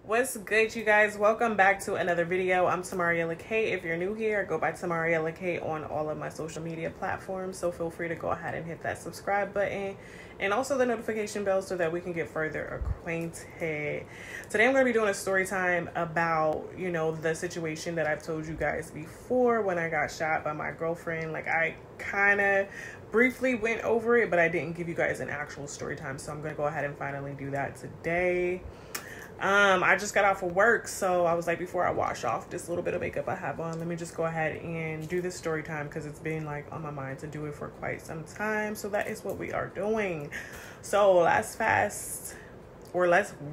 What's good, you guys? Welcome back to another video. I'm Tamariella K. If you're new here, go by Tamariella K on all of my social media platforms, so feel free to go ahead and hit that subscribe button and also the notification bell so that we can get further acquainted. Today I'm going to be doing a story time about, the situation that I've told you guys before when I got shot by my girlfriend. Like, I kind of briefly went over it, but I didn't give you guys an actual story time, so I'm going to go ahead and finally do that today. I just got off of work, so I was like, before I wash off this little bit of makeup I have on, let me just go ahead and do this story time because it's been like on my mind to do it for quite some time. So that is what we are doing. So let's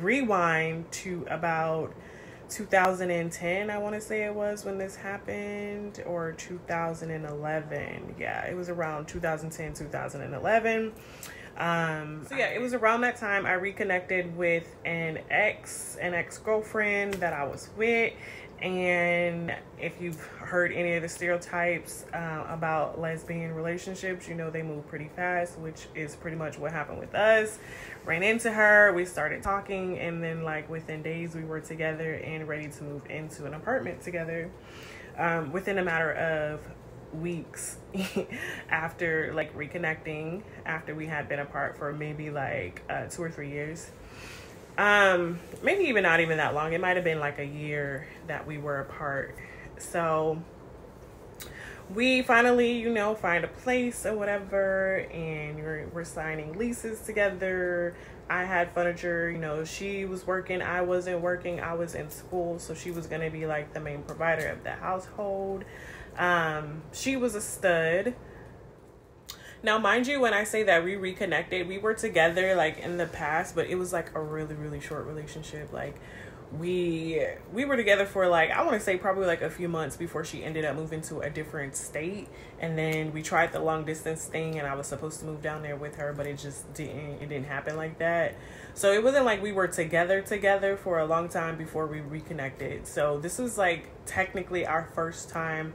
rewind to about 2010, I want to say it was when this happened, or 2011. Yeah, it was around 2010, 2011. So yeah, it was around that time I reconnected with an ex-girlfriend that I was with. And if you've heard any of the stereotypes about lesbian relationships, they move pretty fast, which is pretty much what happened with us. Ran into her, we started talking, and then like within days we were together and ready to move into an apartment together. Within a matter of weeks after like reconnecting, after we had been apart for maybe like 2 or 3 years, maybe even not even that long. It might have been like a year that we were apart. So we finally, find a place or whatever, and we're signing leases together. I had furniture, she was working, I wasn't working, I was in school, so she was gonna be like the main provider of the household. She was a stud. Now, mind you, when I say that we reconnected, we were together like in the past, but it was like a really, really short relationship. Like we were together for like, I want to say probably like a few months before she ended up moving to a different state. And then we tried the long distance thing, and I was supposed to move down there with her, but it just didn't happen like that. So it wasn't like we were together for a long time before we reconnected. So this was like technically our first time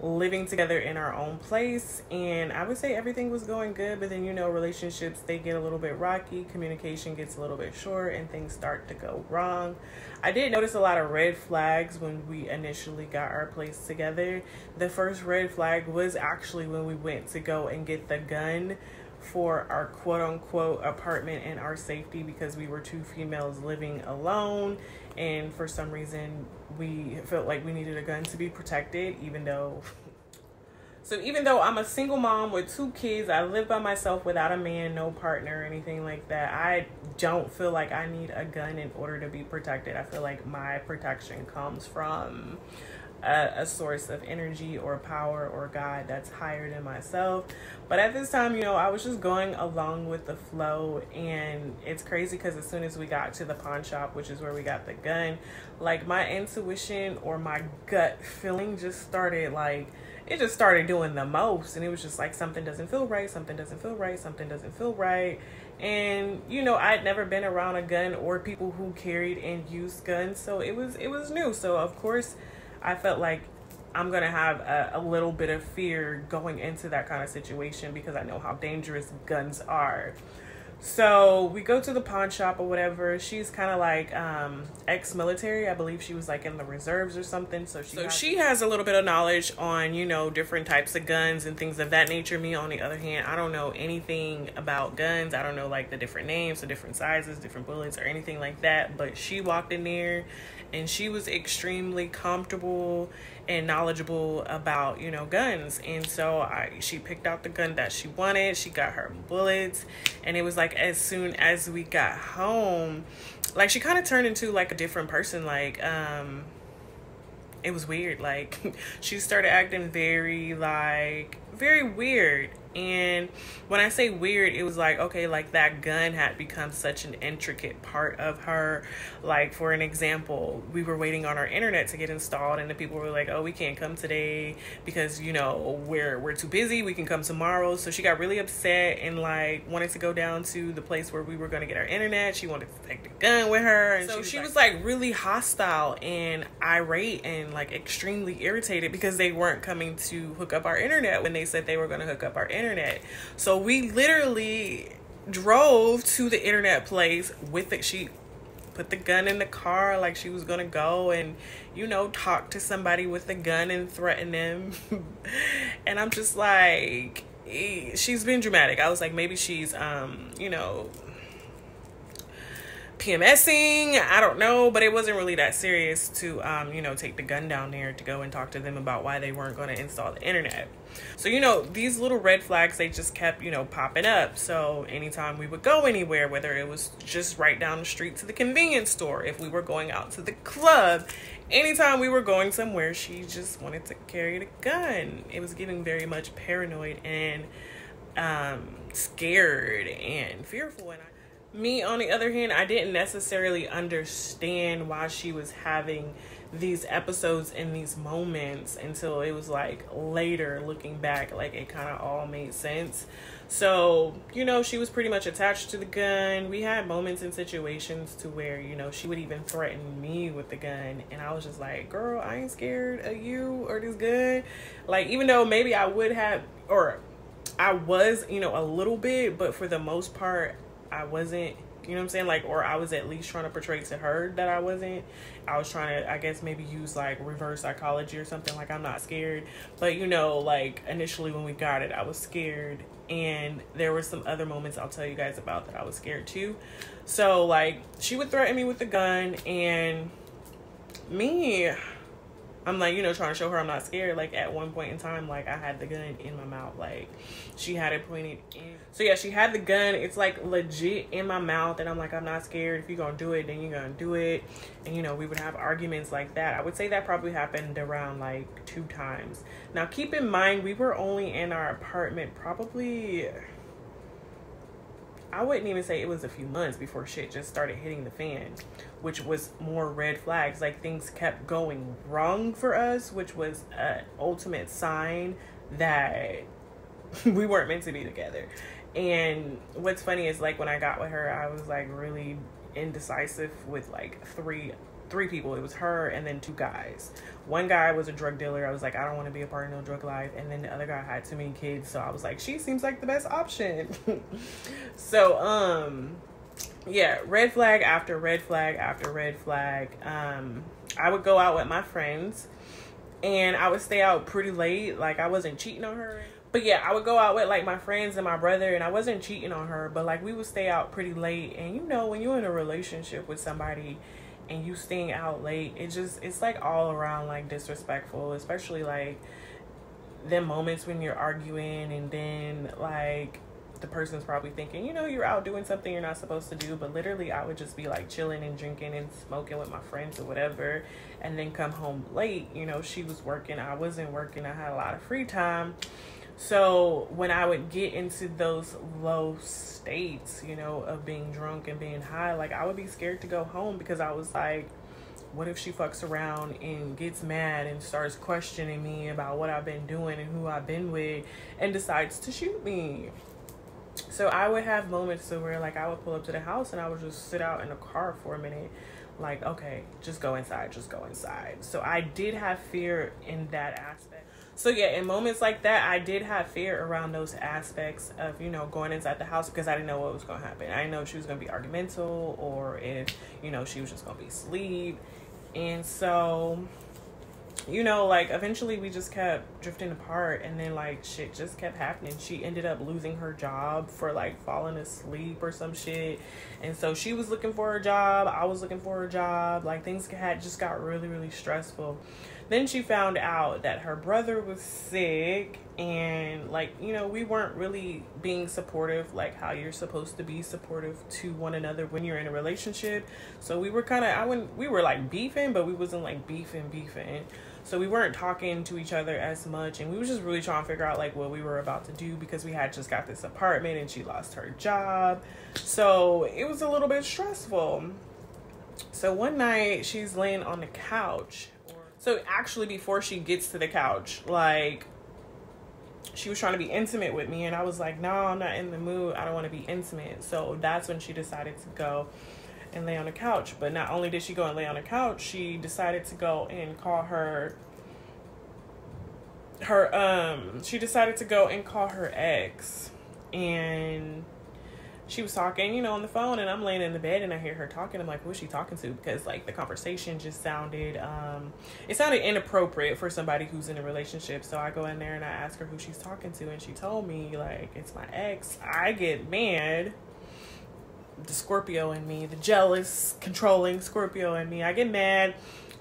living together in our own place, and I would say everything was going good. But then relationships, they get a little bit rocky, communication gets a little bit short, and things start to go wrong. I did notice a lot of red flags when we initially got our place together. The first red flag was actually when we went to go and get the gun for our quote-unquote apartment and our safety, because we were two females living alone, and for some reason we felt like we needed a gun to be protected. Even though I'm a single mom with 2 kids, I live by myself without a man, no partner or anything like that, I don't feel like I need a gun in order to be protected. I feel like my protection comes from a source of energy or power or God that's higher than myself. But at this time, I was just going along with the flow. And it's crazy because as soon as we got to the pawn shop, which is where we got the gun, like my intuition or my gut feeling just started doing the most. And it was just like, something doesn't feel right, something doesn't feel right, something doesn't feel right. And I'd never been around a gun or people who carried and used guns, so it was new. So of course I felt like I'm going to have a little bit of fear going into that kind of situation, because I know how dangerous guns are. So we go to the pawn shop or whatever. She's kind of like ex-military. I believe she was like in the reserves or something. So she has a little bit of knowledge on, different types of guns and things of that nature. Me, on the other hand, I don't know anything about guns. I don't know like the different names, the different sizes, different bullets or anything like that. But she walked in there and she was extremely comfortable and knowledgeable about, guns. And so she picked out the gun that she wanted. She got her bullets, and it was like, as soon as we got home, like she kind of turned into like a different person. Like it was weird. Like she started acting very weird. And when I say weird, it was like, okay, like that gun had become such an intricate part of her. Like, for an example, we were waiting on our internet to get installed, and the people were like, oh, we can't come today because we're too busy, we can come tomorrow. So she got really upset and like wanted to go down to the place where we were going to get our internet. She wanted to take the gun with her, and so she was like really hostile and irate and like extremely irritated because they weren't coming to hook up our internet when they said they were going to hook up our internet. So we literally drove to the internet place with it. She put the gun in the car like she was gonna go and, you know, talk to somebody with a gun and threaten them. And I'm just like, she's been dramatic. I was like, maybe she's, you know, PMSing, I don't know, but it wasn't really that serious to, you know, take the gun down there to go and talk to them about why they weren't going to install the internet. So, you know, these little red flags, they just kept, you know, popping up. So anytime we would go anywhere, whether it was just right down the street to the convenience store, if we were going out to the club, anytime we were going somewhere, she just wanted to carry the gun. It was giving very much paranoid and scared and fearful. And me, on the other hand, I didn't necessarily understand why she was having these episodes and these moments until it was like later, looking back, like it kind of all made sense. So, you know, she was pretty much attached to the gun. We had moments and situations to where, you know, she would even threaten me with the gun. And I was just like, girl, I ain't scared of you or this gun. Like, even though maybe I would have, or I was, you know, a little bit, but for the most part, I wasn't, you know what I'm saying? Like, or I was at least trying to portray to her that I wasn't. I was trying to, I guess, maybe use like reverse psychology or something. Like, I'm not scared. But, you know, like initially when we got it, I was scared. And there were some other moments I'll tell you guys about that I was scared too. So like, she would threaten me with the gun, and me, I'm like, you know, trying to show her I'm not scared. Like, at one point in time, like, I had the gun in my mouth. Like, she had it pointed in. So yeah, she had the gun. It's like legit in my mouth. And I'm like, I'm not scared. If you're going to do it, then you're going to do it. And, you know, we would have arguments like that. I would say that probably happened around like 2 times. Now, keep in mind, we were only in our apartment probably, I wouldn't even say it was a few months before shit just started hitting the fan, which was more red flags. Like, things kept going wrong for us, which was an ultimate sign that we weren't meant to be together. And what's funny is, like, when I got with her, I was like really indecisive with like three people. It was her and then 2 guys. One guy was a drug dealer. I was like, I don't want to be a part of no drug life. And then the other guy had too many kids, so I was like, she seems like the best option. So yeah, red flag after red flag after red flag. I would go out with my friends and I would stay out pretty late. Like, I wasn't cheating on her, but yeah, I would go out with like my friends and my brother, and I wasn't cheating on her, but like we would stay out pretty late. And you know, when you're in a relationship with somebody and you staying out late, it's like all around like disrespectful, especially like them moments when you're arguing and then like the person's probably thinking, you know, you're out doing something you're not supposed to do. But literally, I would just be like chilling and drinking and smoking with my friends or whatever, and then come home late. You know, she was working, I wasn't working, I had a lot of free time. So when I would get into those low states, you know, of being drunk and being high, like, I would be scared to go home, because I was like, what if she fucks around and gets mad and starts questioning me about what I've been doing and who I've been with and decides to shoot me? So I would have moments to where, like, I would pull up to the house and I would just sit out in the car for a minute. Like, okay, just go inside, just go inside. So I did have fear in that aspect. So yeah, in moments like that, I did have fear around those aspects of, you know, going inside the house, because I didn't know what was going to happen. I didn't know if she was going to be argumental or if, you know, she was just going to be asleep. And so, you know, like, eventually we just kept drifting apart, and then like shit just kept happening. She ended up losing her job for like falling asleep or some shit. And so she was looking for a job, I was looking for a job. Like, things had just got really, really stressful. Then she found out that her brother was sick, and like, you know, we weren't really being supportive, like how you're supposed to be supportive to one another when you're in a relationship. So we were kind of, we were like beefing, but we wasn't like beefing. So we weren't talking to each other as much, and we were just really trying to figure out like what we were about to do, because we had just got this apartment and she lost her job. So it was a little bit stressful. So one night she's laying on the couch. So actually, before she gets to the couch, like, she was trying to be intimate with me, and I was like, no, I'm not in the mood. I don't want to be intimate. So that's when she decided to go and lay on the couch. But not only did she go and lay on the couch, she decided to go and call her ex, and she was talking, you know, on the phone, and I'm laying in the bed and I hear her talking. I'm like, who's she talking to? Because like the conversation just sounded, it sounded inappropriate for somebody who's in a relationship. So I go in there and I ask her who she's talking to, and she told me like, it's my ex. I get mad. The Scorpio in me, the jealous, controlling Scorpio in me, I get mad,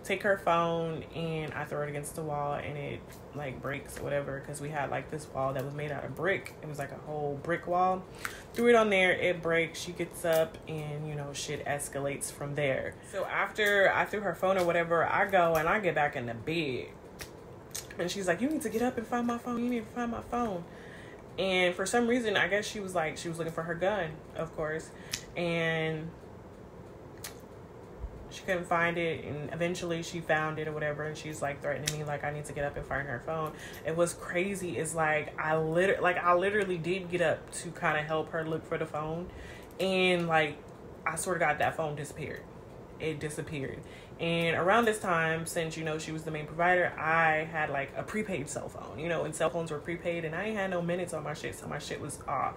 take her phone, and I throw it against the wall, and it like breaks or whatever, because we had like this wall that was made out of brick. It was like a whole brick wall. Threw it on there, it breaks. She gets up, and you know, shit escalates from there. So after I threw her phone or whatever, I go and I get back in the bed, and she's like, you need to get up and find my phone. You need to find my phone. And for some reason, I guess she was looking for her gun, of course, and she couldn't find it, and eventually she found it or whatever, and she's like threatening me like I need to get up and find her phone. And what's crazy is like I literally did get up to kind of help her look for the phone, and like I sort of got that phone disappeared. It disappeared. And around this time, since, you know, she was the main provider, I had like a prepaid cell phone, you know, and cell phones were prepaid, and I ain't had no minutes on my shit, so my shit was off.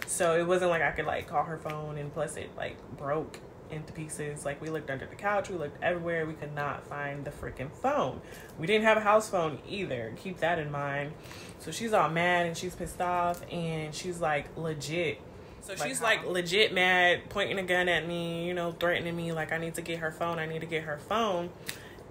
So it wasn't like I could like call her phone, and plus it like broke into pieces. Like we looked under the couch, we looked everywhere, we could not find the freaking phone. We didn't have a house phone either, keep that in mind. So she's all mad and she's pissed off, and she's like legit. So she's like legit mad, pointing a gun at me, you know, threatening me like I need to get her phone, I need to get her phone.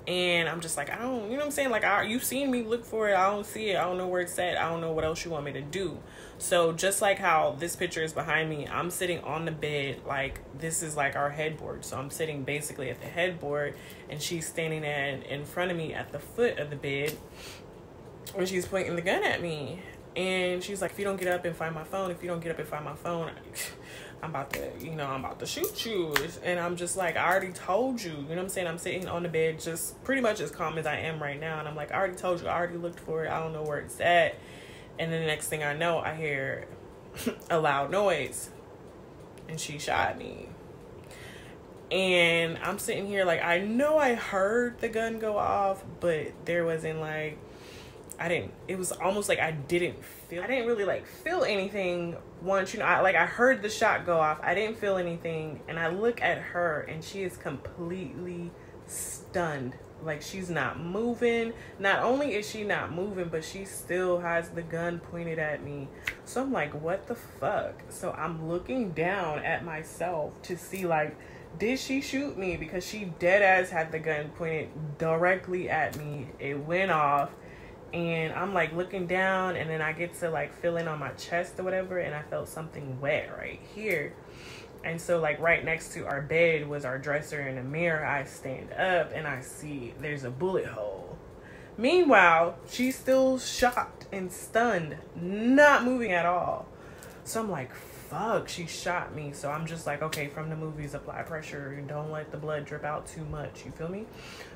And I'm just like, I don't, you know what I'm saying? Like, you've seen me look for it. I don't see it. I don't know where it's at. I don't know what else you want me to do. So just like how this picture is behind me, I'm sitting on the bed. Like, this is like our headboard. So I'm sitting basically at the headboard, and she's standing in front of me at the foot of the bed, and she's pointing the gun at me. And she's like, if you don't get up and find my phone, if you don't get up and find my phone, I'm about to shoot you. And I'm just like, I already told you, you know what I'm saying? I'm sitting on the bed just pretty much as calm as I am right now. And I'm like, I already told you, I already looked for it. I don't know where it's at. And then the next thing I know, I hear a loud noise, and she shot me. And I'm sitting here like, I know I heard the gun go off, but there wasn't like, it was almost like I didn't really like feel anything once, you know, I heard the shot go off. I didn't feel anything. And I look at her, and she is completely stunned. Like, she's not moving. Not only is she not moving, but she still has the gun pointed at me. So I'm like, what the fuck? So I'm looking down at myself to see like, did she shoot me? Because she dead ass had the gun pointed directly at me. It went off. And I'm like looking down, and then I get to like feeling on my chest or whatever, and I felt something wet right here. And so like right next to our bed was our dresser and a mirror. I stand up and I see there's a bullet hole. Meanwhile, she's still shocked and stunned, not moving at all. So I'm like, fuck, she shot me. So I'm just like, okay, from the movies, apply pressure and don't let the blood drip out too much. You feel me?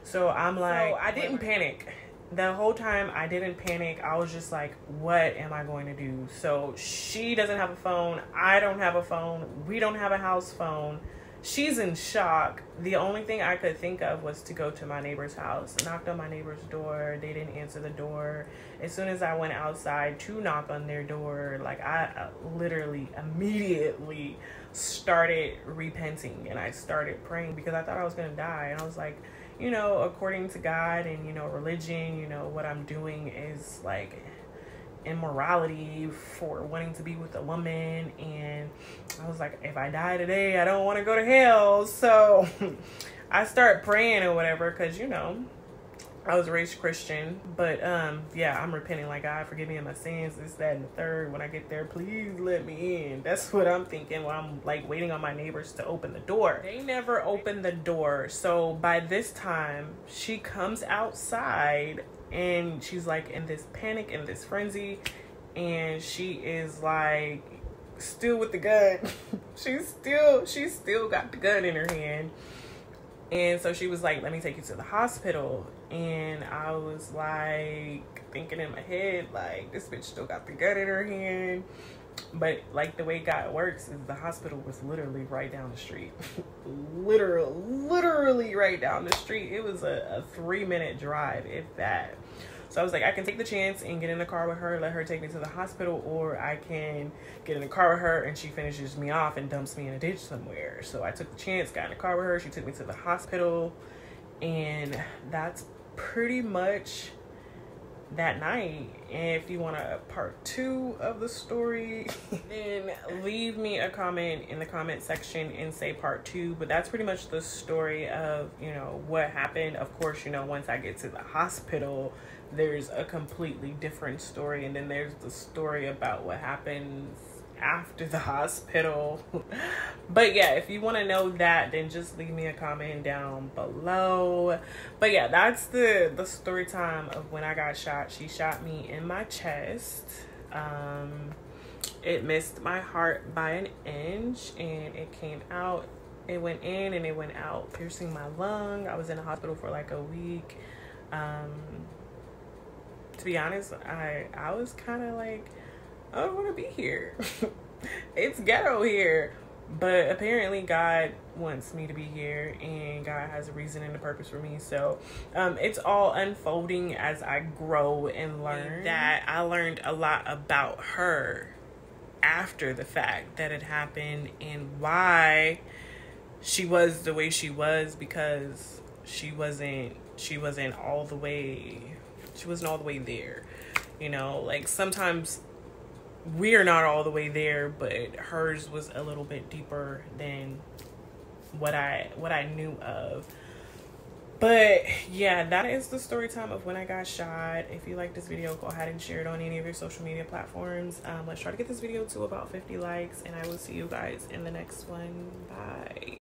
So I'm like, I didn't panic. The whole time I didn't panic. I was just like, what am I going to do? So she doesn't have a phone. I don't have a phone. We don't have a house phone. She's in shock. The only thing I could think of was to go to my neighbor's house. I knocked on my neighbor's door. They didn't answer the door. As soon as I went outside to knock on their door, like I literally immediately started repenting, and I started praying because I thought I was going to die. And I was like, you know, according to God and, you know, religion, you know, what I'm doing is like immorality for wanting to be with a woman. And I was like, if I die today, I don't want to go to hell. So I start praying or whatever, because, you know, I was raised Christian. But yeah, I'm repenting like, God, forgive me of my sins, this, that, and the third. When I get there, please let me in. That's what I'm thinking while I'm like waiting on my neighbors to open the door. They never opened the door. So by this time, she comes outside, and she's like in this panic, in this frenzy, and she is like still with the gun. she's still got the gun in her hand. And so she was like, let me take you to the hospital. And I was like thinking in my head, like, this bitch still got the gun in her hand. But like the way God works is the hospital was literally right down the street. literally right down the street. It was a 3-minute drive, if that. So I was like, I can take the chance and get in the car with her, let her take me to the hospital, or I can get in the car with her and she finishes me off and dumps me in a ditch somewhere. So I took the chance, got in the car with her. She took me to the hospital, and that's pretty much that night. And if you want a part 2 of the story, then leave me a comment in the comment section and say part 2. But that's pretty much the story of, you know, what happened. Of course, you know, once I get to the hospital, there's a completely different story, and then there's the story about what happens after the hospital. But yeah, if you want to know that, then just leave me a comment down below. But yeah, that's the story time of when I got shot. She shot me in my chest. It missed my heart by an inch, and it came out. It went in and it went out, piercing my lung. I was in the hospital for like a week. To be honest, I was kind of like, I don't want to be here. It's ghetto here. But apparently God wants me to be here, and God has a reason and a purpose for me. So it's all unfolding as I grow and learn. That I learned a lot about her after the fact that it happened, and why she was the way she was, because she wasn't all the way there. You know, like sometimes we're not all the way there, but hers was a little bit deeper than what I knew of. But yeah, that is the story time of when I got shot. If you like this video, go ahead and share it on any of your social media platforms. Let's try to get this video to about 50 likes, and I will see you guys in the next one. Bye.